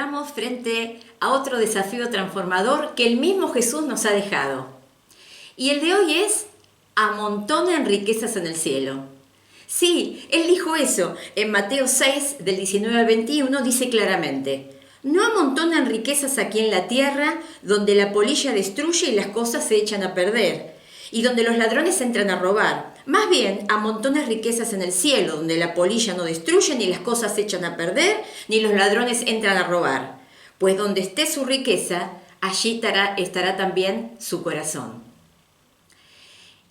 estamos frente a otro desafío transformador que el mismo Jesús nos ha dejado. Y el de hoy es: amontonen riquezas en el cielo. Sí, Él dijo eso. En Mateo 6, del 19 al 21, dice claramente: no amontonen riquezas aquí en la tierra, donde la polilla destruye y las cosas se echan a perder, y donde los ladrones entran a robar. Más bien, amontonen riquezas en el cielo, donde la polilla no destruye, ni las cosas se echan a perder, ni los ladrones entran a robar. Pues donde esté su riqueza, allí estará también su corazón.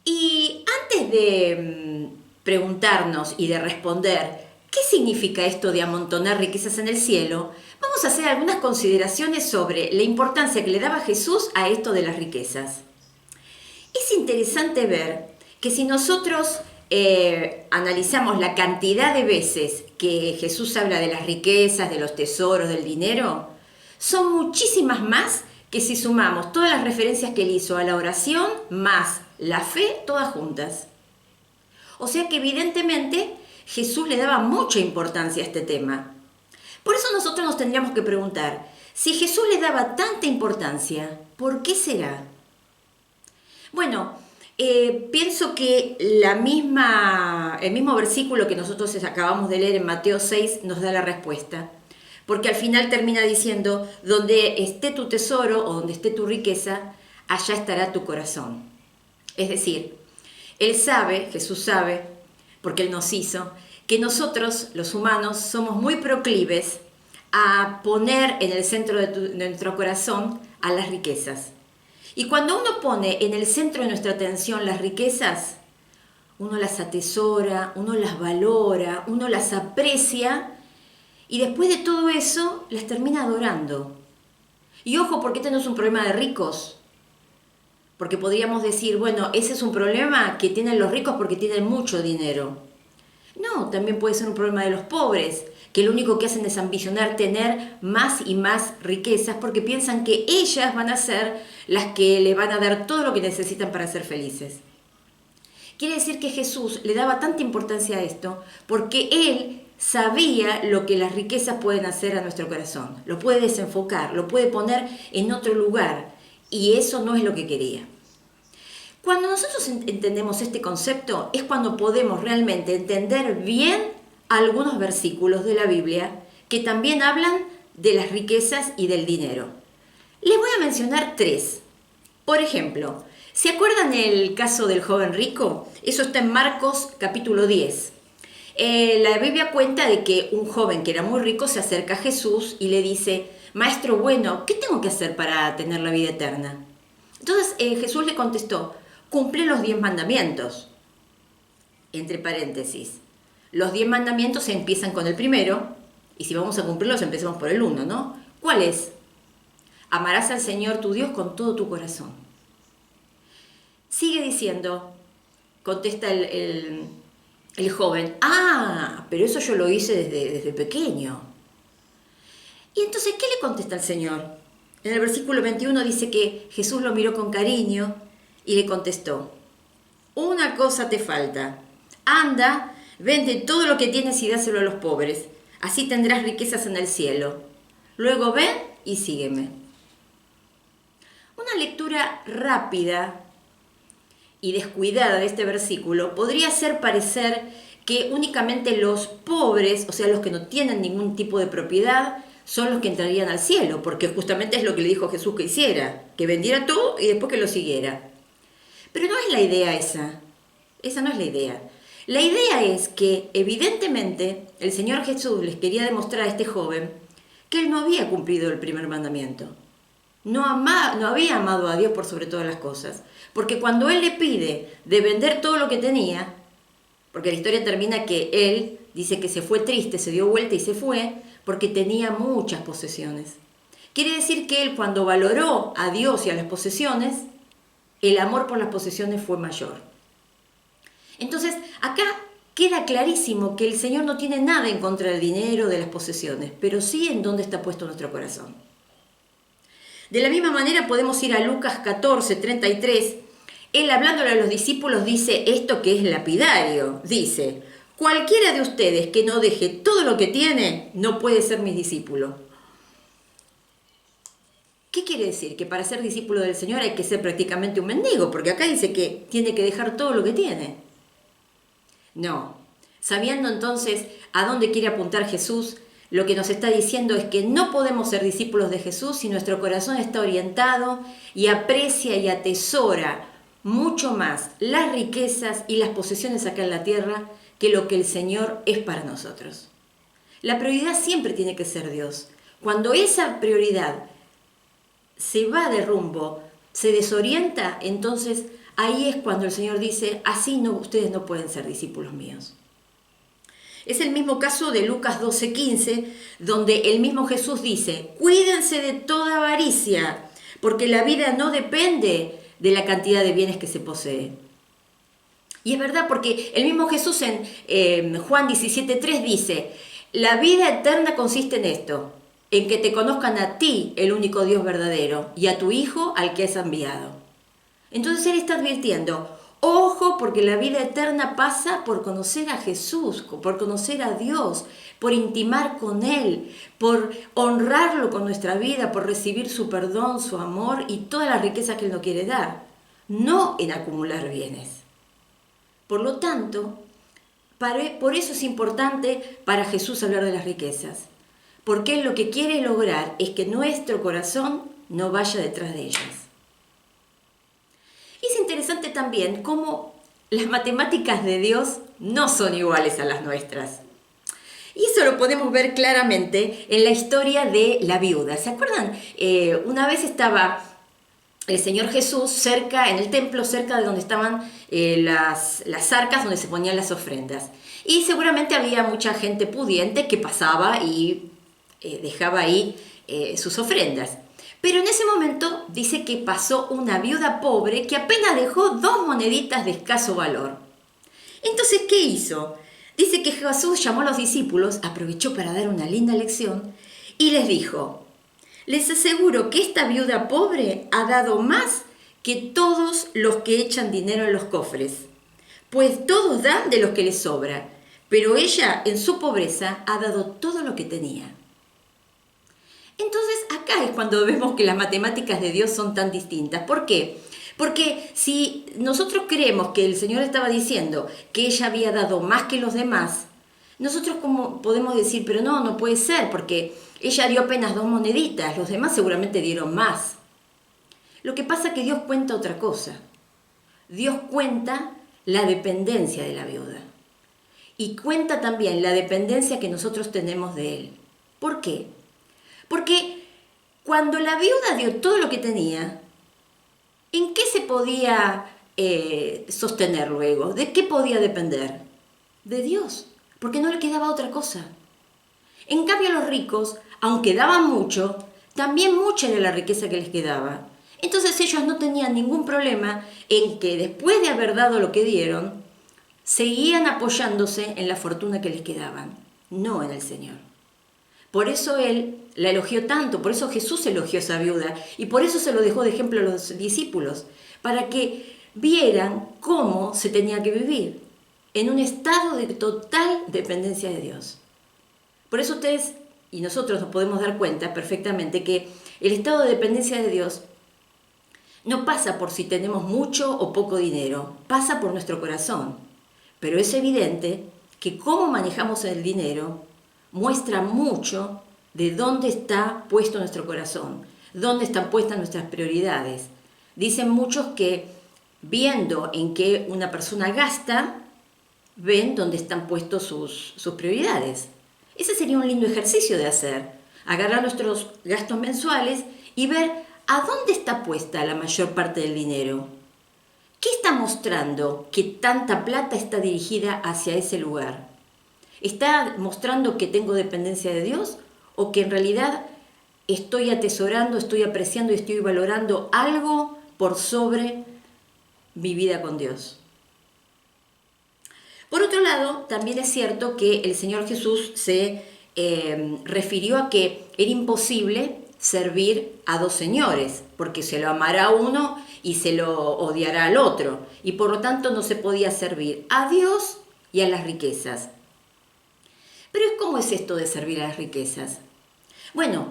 Y antes de preguntarnos y de responder qué significa esto de amontonar riquezas en el cielo, vamos a hacer algunas consideraciones sobre la importancia que le daba Jesús a esto de las riquezas. Es interesante ver que si nosotros analizamos la cantidad de veces que Jesús habla de las riquezas, de los tesoros, del dinero, son muchísimas más que si sumamos todas las referencias que él hizo a la oración más la fe, todas juntas. O sea que evidentemente Jesús le daba mucha importancia a este tema. Por eso nosotros nos tendríamos que preguntar, si Jesús le daba tanta importancia, ¿por qué será? Bueno, pienso que el mismo versículo que nosotros acabamos de leer en Mateo 6 nos da la respuesta. Porque al final termina diciendo: donde esté tu tesoro o donde esté tu riqueza, allá estará tu corazón. Es decir, Jesús sabe, porque Él nos hizo, que nosotros, los humanos, somos muy proclives a poner en el centro de nuestro corazón a las riquezas. Y cuando uno pone en el centro de nuestra atención las riquezas, uno las atesora, uno las valora, uno las aprecia, y después de todo eso las termina adorando. Y ojo, porque este no es un problema de ricos. Porque podríamos decir, bueno, ese es un problema que tienen los ricos porque tienen mucho dinero. No, también puede ser un problema de los pobres, que lo único que hacen es ambicionar tener más y más riquezas porque piensan que ellas van a ser las que le van a dar todo lo que necesitan para ser felices. Quiere decir que Jesús le daba tanta importancia a esto porque Él sabía lo que las riquezas pueden hacer a nuestro corazón. Lo puede desenfocar, lo puede poner en otro lugar, y eso no es lo que quería. Cuando nosotros entendemos este concepto es cuando podemos realmente entender bien algunos versículos de la Biblia que también hablan de las riquezas y del dinero. Les voy a mencionar 3. Por ejemplo, ¿se acuerdan el caso del joven rico? Eso está en Marcos capítulo 10. La Biblia cuenta de que un joven que era muy rico se acerca a Jesús y le dice: Maestro bueno, ¿qué tengo que hacer para tener la vida eterna? Entonces Jesús le contestó: cumple los 10 mandamientos. Entre paréntesis, los 10 mandamientos empiezan con el primero, y si vamos a cumplirlos empecemos por el 1, ¿no? ¿Cuál es? Amarás al Señor tu Dios con todo tu corazón. Sigue diciendo, contesta el joven: pero eso yo lo hice desde pequeño. Y entonces, ¿qué le contesta el Señor? En el versículo 21 dice que Jesús lo miró con cariño y le contestó: una cosa te falta. Anda, vende todo lo que tienes y dáselo a los pobres. Así tendrás riquezas en el cielo. Luego ven y sígueme. Una lectura rápida y descuidada de este versículo podría hacer parecer que únicamente los pobres, o sea, los que no tienen ningún tipo de propiedad, son los que entrarían al cielo, porque justamente es lo que le dijo Jesús que hiciera, que vendiera todo y después que lo siguiera. Pero no es la idea esa no es la idea. La idea es que evidentemente el Señor Jesús les quería demostrar a este joven que él no había cumplido el primer mandamiento. No había amado a Dios por sobre todas las cosas. Porque cuando él le pide de vender todo lo que tenía, porque la historia termina que él dice que se fue triste, se dio vuelta y se fue, porque tenía muchas posesiones. Quiere decir que él, cuando valoró a Dios y a las posesiones, el amor por las posesiones fue mayor. Entonces, acá queda clarísimo que el Señor no tiene nada en contra del dinero, de las posesiones, pero sí en dónde está puesto nuestro corazón. De la misma manera podemos ir a Lucas 14, 33. Él, hablándole a los discípulos, dice esto que es lapidario. Dice: cualquiera de ustedes que no deje todo lo que tiene, no puede ser mi discípulo. ¿Qué quiere decir? Que para ser discípulo del Señor hay que ser prácticamente un mendigo, porque acá dice que tiene que dejar todo lo que tiene. No. Sabiendo entonces a dónde quiere apuntar Jesús, lo que nos está diciendo es que no podemos ser discípulos de Jesús si nuestro corazón está orientado y aprecia y atesora mucho más las riquezas y las posesiones acá en la tierra que lo que el Señor es para nosotros. La prioridad siempre tiene que ser Dios. Cuando esa prioridad se va de rumbo, se desorienta, entonces ahí es cuando el Señor dice, así no, ustedes no pueden ser discípulos míos. Es el mismo caso de Lucas 12:15, donde el mismo Jesús dice, cuídense de toda avaricia, porque la vida no depende de la cantidad de bienes que se posee. Y es verdad, porque el mismo Jesús en Juan 17:3 dice, la vida eterna consiste en esto, en que te conozcan a ti, el único Dios verdadero, y a tu Hijo al que has enviado. Entonces Él está advirtiendo, ojo, porque la vida eterna pasa por conocer a Jesús, por conocer a Dios, por intimar con Él, por honrarlo con nuestra vida, por recibir su perdón, su amor y todas las riquezas que Él nos quiere dar, no en acumular bienes. Por lo tanto, por eso es importante para Jesús hablar de las riquezas, porque Él lo que quiere lograr es que nuestro corazón no vaya detrás de ellas. Y es interesante también cómo las matemáticas de Dios no son iguales a las nuestras. Y eso lo podemos ver claramente en la historia de la viuda. ¿Se acuerdan? Una vez estaba el Señor Jesús cerca, en el templo, cerca de donde estaban las arcas donde se ponían las ofrendas. Y seguramente había mucha gente pudiente que pasaba y dejaba ahí sus ofrendas. Pero en ese momento dice que pasó una viuda pobre que apenas dejó 2 moneditas de escaso valor. Entonces, ¿qué hizo? Dice que Jesús llamó a los discípulos, aprovechó para dar una linda lección y les dijo, les aseguro que esta viuda pobre ha dado más que todos los que echan dinero en los cofres, pues todos dan de lo que les sobra, pero ella en su pobreza ha dado todo lo que tenía. Entonces acá es cuando vemos que las matemáticas de Dios son tan distintas. ¿Por qué? Porque si nosotros creemos que el Señor estaba diciendo que ella había dado más que los demás, nosotros como podemos decir, pero no puede ser, porque ella dio apenas 2 moneditas, los demás seguramente dieron más. Lo que pasa es que Dios cuenta otra cosa. Dios cuenta la dependencia de la viuda. Y cuenta también la dependencia que nosotros tenemos de Él. ¿Por qué? Porque cuando la viuda dio todo lo que tenía, ¿en qué se podía sostener luego? ¿De qué podía depender? De Dios, porque no le quedaba otra cosa. En cambio los ricos, aunque daban mucho, también mucha era la riqueza que les quedaba. Entonces ellos no tenían ningún problema en que después de haber dado lo que dieron, seguían apoyándose en la fortuna que les quedaban, no en el Señor. Por eso Él la elogió tanto, por eso Jesús elogió a esa viuda y por eso se lo dejó de ejemplo a los discípulos, para que vieran cómo se tenía que vivir, en un estado de total dependencia de Dios. Por eso ustedes y nosotros nos podemos dar cuenta perfectamente que el estado de dependencia de Dios no pasa por si tenemos mucho o poco dinero, pasa por nuestro corazón. Pero es evidente que cómo manejamos el dinero muestra mucho de dónde está puesto nuestro corazón, dónde están puestas nuestras prioridades. Dicen muchos que viendo en qué una persona gasta, ven dónde están puestos sus prioridades. Ese sería un lindo ejercicio de hacer, agarrar nuestros gastos mensuales y ver a dónde está puesta la mayor parte del dinero. ¿Qué está mostrando que tanta plata está dirigida hacia ese lugar? ¿Está mostrando que tengo dependencia de Dios o que en realidad estoy atesorando, estoy apreciando y estoy valorando algo por sobre mi vida con Dios? Por otro lado, también es cierto que el Señor Jesús se refirió a que era imposible servir a 2 señores, porque se lo amará a uno y se lo odiará al otro, y por lo tanto no se podía servir a Dios y a las riquezas. Pero ¿cómo es esto de servir a las riquezas? Bueno,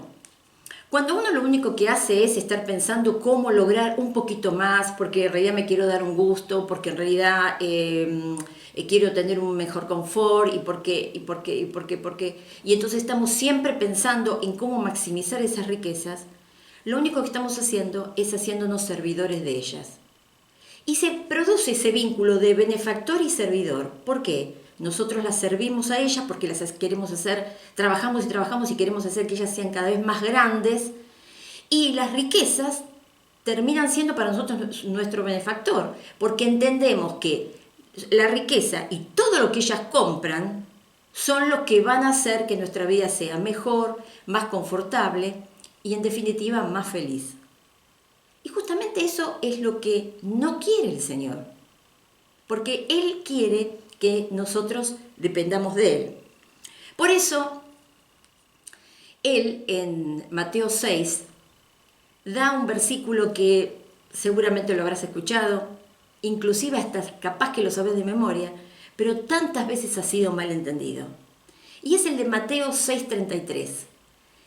Cuando uno lo único que hace es estar pensando cómo lograr un poquito más, porque en realidad me quiero dar un gusto, porque en realidad quiero tener un mejor confort y entonces estamos siempre pensando en cómo maximizar esas riquezas, lo único que estamos haciendo es haciéndonos servidores de ellas. Y se produce ese vínculo de benefactor y servidor. ¿Por qué? Nosotros las servimos a ellas porque las queremos hacer, trabajamos y trabajamos y queremos hacer que ellas sean cada vez más grandes. Y las riquezas terminan siendo para nosotros nuestro benefactor, porque entendemos que la riqueza y todo lo que ellas compran son los que van a hacer que nuestra vida sea mejor, más confortable y en definitiva más feliz. Y justamente eso es lo que no quiere el Señor, porque Él quiere que nosotros dependamos de Él. Por eso, Él en Mateo 6 da un versículo que seguramente lo habrás escuchado, inclusive hasta capaz que lo sabes de memoria, pero tantas veces ha sido mal entendido. Y es el de Mateo 6:33,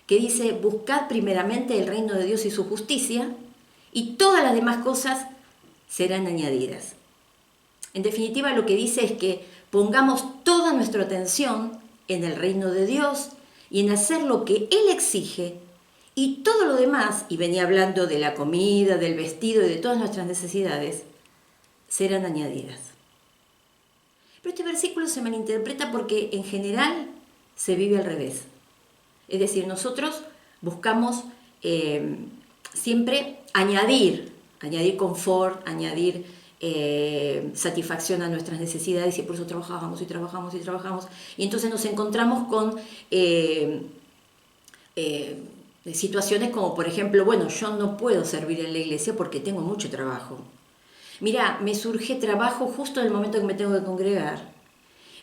que dice: buscad primeramente el reino de Dios y su justicia, y todas las demás cosas serán añadidas. En definitiva, lo que dice es que pongamos toda nuestra atención en el reino de Dios y en hacer lo que Él exige, y todo lo demás, y venía hablando de la comida, del vestido y de todas nuestras necesidades, serán añadidas. Pero este versículo se malinterpreta porque en general se vive al revés. Es decir, nosotros buscamos siempre añadir confort, añadir satisfacción a nuestras necesidades, y por eso trabajamos y trabajamos y trabajamos. Y entonces nos encontramos con situaciones como, por ejemplo, bueno, yo no puedo servir en la iglesia porque tengo mucho trabajo. Mira, me surge trabajo justo en el momento que me tengo que congregar.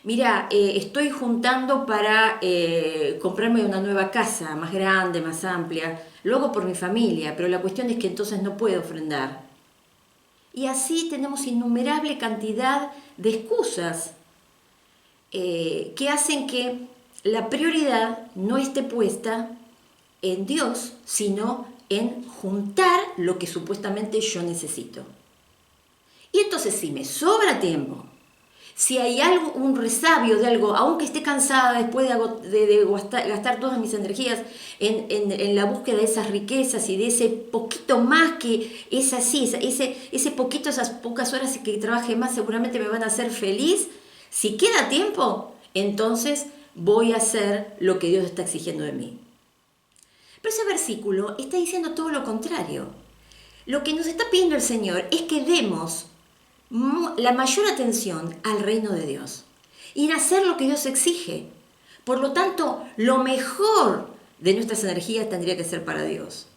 Mira, estoy juntando para comprarme una nueva casa, más grande, más amplia. Lo hago por mi familia, pero la cuestión es que entonces no puedo ofrendar. Y así tenemos innumerable cantidad de excusas que hacen que la prioridad no esté puesta en Dios, sino en juntar lo que supuestamente yo necesito. Y entonces, si me sobra tiempo, si hay algo, un resabio de algo, aunque esté cansada después de gastar todas mis energías en la búsqueda de esas riquezas y de ese poquito más que es así, ese poquito, esas pocas horas que trabaje más seguramente me van a hacer feliz, si queda tiempo, entonces voy a hacer lo que Dios está exigiendo de mí. Pero ese versículo está diciendo todo lo contrario. Lo que nos está pidiendo el Señor es que demos la mayor atención al reino de Dios y en hacer lo que Dios exige. Por lo tanto, lo mejor de nuestras energías tendría que ser para Dios.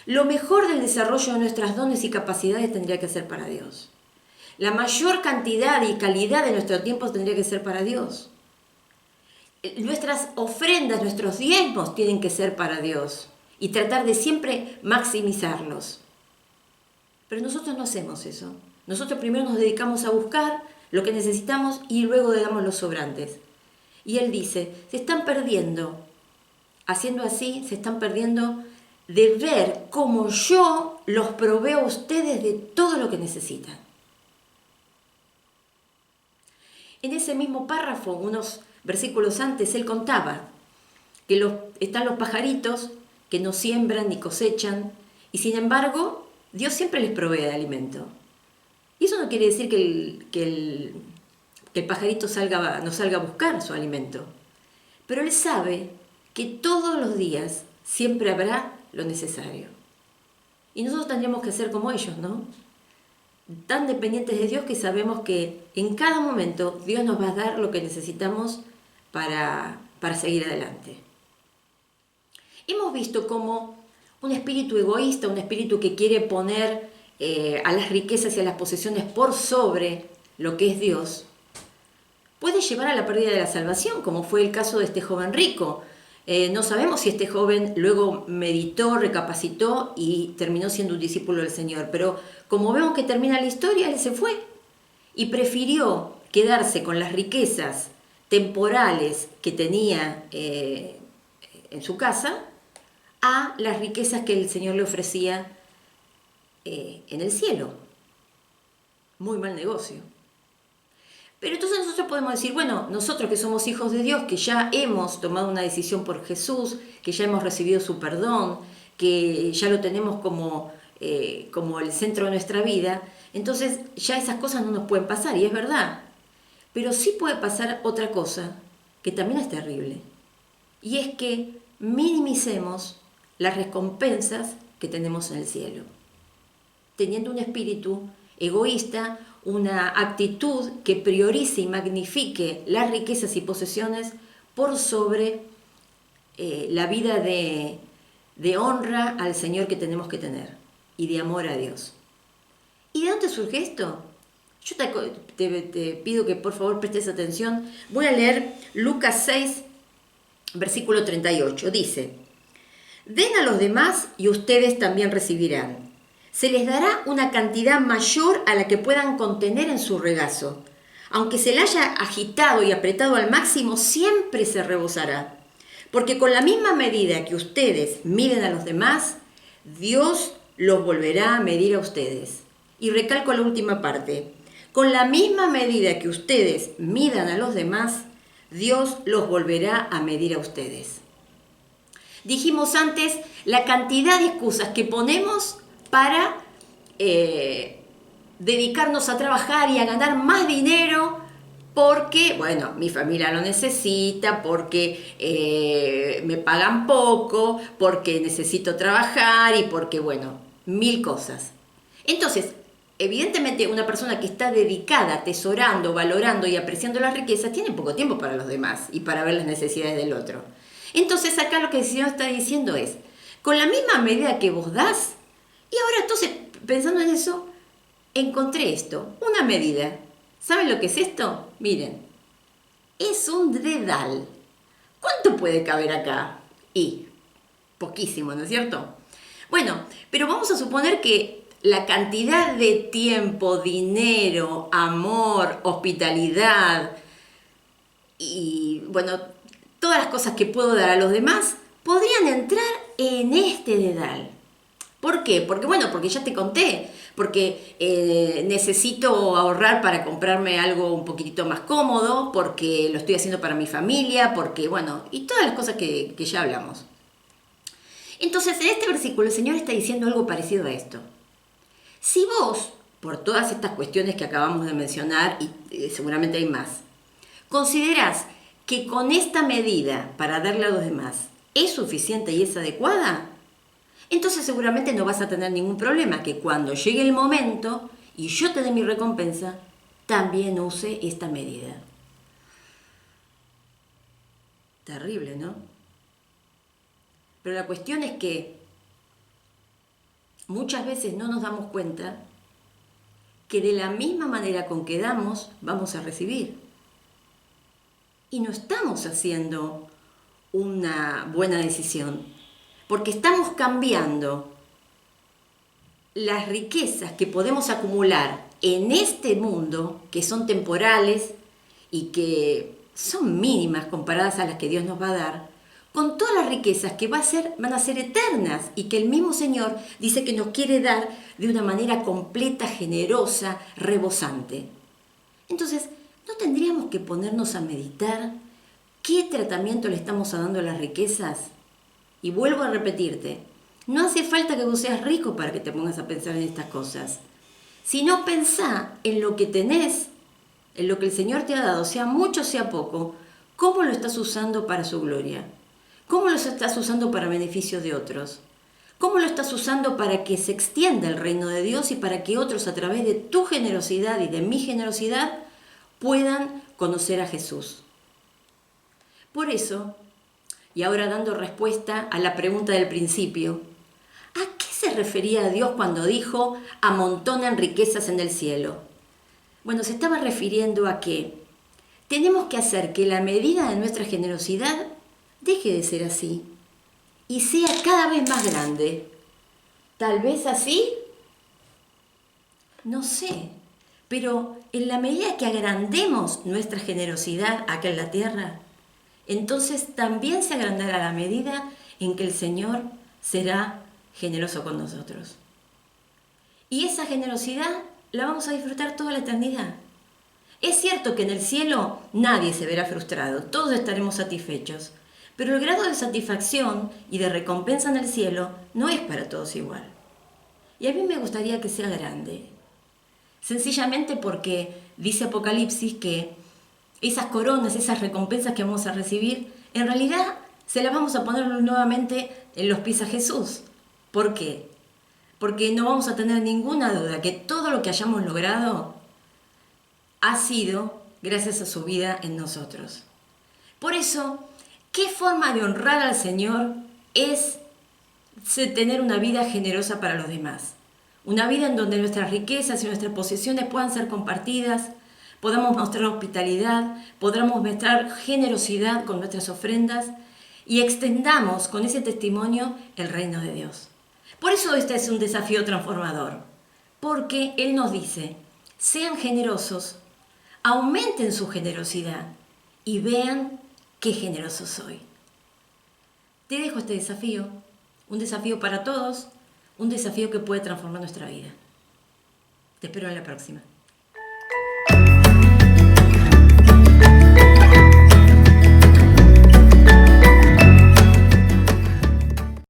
Lo mejor del desarrollo de nuestras dones y capacidades tendría que ser para Dios. La mayor cantidad y calidad de nuestro tiempo tendría que ser para Dios. Nuestras ofrendas, nuestros diezmos tienen que ser para Dios y tratar de siempre maximizarlos. Pero nosotros no hacemos eso. Nosotros primero nos dedicamos a buscar lo que necesitamos y luego le damos los sobrantes. Y Él dice, se están perdiendo, haciendo así, se están perdiendo de ver cómo yo los proveo a ustedes de todo lo que necesitan. En ese mismo párrafo, unos versículos antes, Él contaba que están los pajaritos que no siembran ni cosechan, y sin embargo, Dios siempre les provee de alimento. Y eso no quiere decir que el pajarito no salga a buscar su alimento. Pero Él sabe que todos los días siempre habrá lo necesario. Y nosotros tendríamos que ser como ellos, ¿no? Tan dependientes de Dios que sabemos que en cada momento Dios nos va a dar lo que necesitamos para seguir adelante. Hemos visto cómo un espíritu egoísta, un espíritu que quiere poner a las riquezas y a las posesiones por sobre lo que es Dios, puede llevar a la pérdida de la salvación, como fue el caso de este joven rico. No sabemos si este joven luego meditó, recapacitó y terminó siendo un discípulo del Señor, pero como vemos que termina la historia, él se fue y prefirió quedarse con las riquezas temporales que tenía en su casa a las riquezas que el Señor le ofrecía en el cielo. Muy mal negocio. Pero entonces nosotros podemos decir, bueno, nosotros que somos hijos de Dios, que ya hemos tomado una decisión por Jesús, que ya hemos recibido su perdón, que ya lo tenemos como el centro de nuestra vida, entonces ya esas cosas no nos pueden pasar, y es verdad. Pero sí puede pasar otra cosa, que también es terrible, y es que minimicemos las recompensas que tenemos en el cielo, teniendo un espíritu egoísta, una actitud que priorice y magnifique las riquezas y posesiones por sobre la vida de honra al Señor que tenemos que tener y de amor a Dios. ¿Y de dónde surge esto? Yo te pido que por favor prestes atención. Voy a leer Lucas 6, versículo 38. Dice: den a los demás y ustedes también recibirán. Se les dará una cantidad mayor a la que puedan contener en su regazo. Aunque se la haya agitado y apretado al máximo, siempre se rebosará. Porque con la misma medida que ustedes miden a los demás, Dios los volverá a medir a ustedes. Y recalco la última parte. Con la misma medida que ustedes midan a los demás, Dios los volverá a medir a ustedes. Dijimos antes la cantidad de excusas que ponemos para dedicarnos a trabajar y a ganar más dinero porque, bueno, mi familia lo necesita, porque me pagan poco, porque necesito trabajar y porque, bueno, 1000 cosas. Entonces, evidentemente una persona que está dedicada, atesorando, valorando y apreciando la riqueza, tiene poco tiempo para los demás y para ver las necesidades del otro. Entonces acá lo que el Señor está diciendo es, con la misma medida que vos das, y ahora entonces, pensando en eso, encontré esto, una medida. ¿Saben lo que es esto? Miren, es un dedal. ¿Cuánto puede caber acá? Y poquísimo, ¿no es cierto? Bueno, pero vamos a suponer que la cantidad de tiempo, dinero, amor, hospitalidad y, bueno, todas las cosas que puedo dar a los demás podrían entrar en este dedal. ¿Por qué? Porque ya te conté, porque necesito ahorrar para comprarme algo un poquitito más cómodo, porque lo estoy haciendo para mi familia, porque, bueno, y todas las cosas que ya hablamos. Entonces, en este versículo el Señor está diciendo algo parecido a esto. Si vos, por todas estas cuestiones que acabamos de mencionar, y seguramente hay más, considerás que con esta medida para darle a los demás es suficiente y es adecuada, entonces seguramente no vas a tener ningún problema, que cuando llegue el momento y yo te dé mi recompensa, también use esta medida. Terrible, ¿no? Pero la cuestión es que muchas veces no nos damos cuenta que de la misma manera con que damos, vamos a recibir. Y no estamos haciendo una buena decisión. Porque estamos cambiando las riquezas que podemos acumular en este mundo, que son temporales y que son mínimas comparadas a las que Dios nos va a dar, con todas las riquezas que van a ser eternas y que el mismo Señor dice que nos quiere dar de una manera completa, generosa, rebosante. Entonces, ¿no tendríamos que ponernos a meditar qué tratamiento le estamos dando a las riquezas? Y vuelvo a repetirte, no hace falta que vos seas rico para que te pongas a pensar en estas cosas, sino pensá en lo que tenés, en lo que el Señor te ha dado, sea mucho, sea poco, cómo lo estás usando para su gloria, cómo lo estás usando para beneficio de otros, cómo lo estás usando para que se extienda el reino de Dios y para que otros a través de tu generosidad y de mi generosidad puedan conocer a Jesús. Por eso, y ahora dando respuesta a la pregunta del principio, ¿a qué se refería Dios cuando dijo amontonan riquezas en el cielo? Bueno, se estaba refiriendo a que tenemos que hacer que la medida de nuestra generosidad deje de ser así y sea cada vez más grande. Tal vez así, no sé, pero en la medida que agrandemos nuestra generosidad acá en la tierra, entonces también se agrandará la medida en que el Señor será generoso con nosotros. Y esa generosidad la vamos a disfrutar toda la eternidad. Es cierto que en el cielo nadie se verá frustrado, todos estaremos satisfechos, pero el grado de satisfacción y de recompensa en el cielo no es para todos igual. Y a mí me gustaría que sea grande, sencillamente porque dice Apocalipsis que esas coronas, esas recompensas que vamos a recibir, en realidad se las vamos a poner nuevamente en los pies a Jesús. ¿Por qué? Porque no vamos a tener ninguna duda que todo lo que hayamos logrado ha sido gracias a su vida en nosotros. Por eso, ¿qué forma de honrar al Señor es tener una vida generosa para los demás? Una vida en donde nuestras riquezas y nuestras posesiones puedan ser compartidas, podamos mostrar hospitalidad, podamos mostrar generosidad con nuestras ofrendas y extendamos con ese testimonio el reino de Dios. Por eso este es un desafío transformador, porque Él nos dice, sean generosos, aumenten su generosidad y vean qué generoso soy. Te dejo este desafío, un desafío para todos, un desafío que puede transformar nuestra vida. Te espero en la próxima.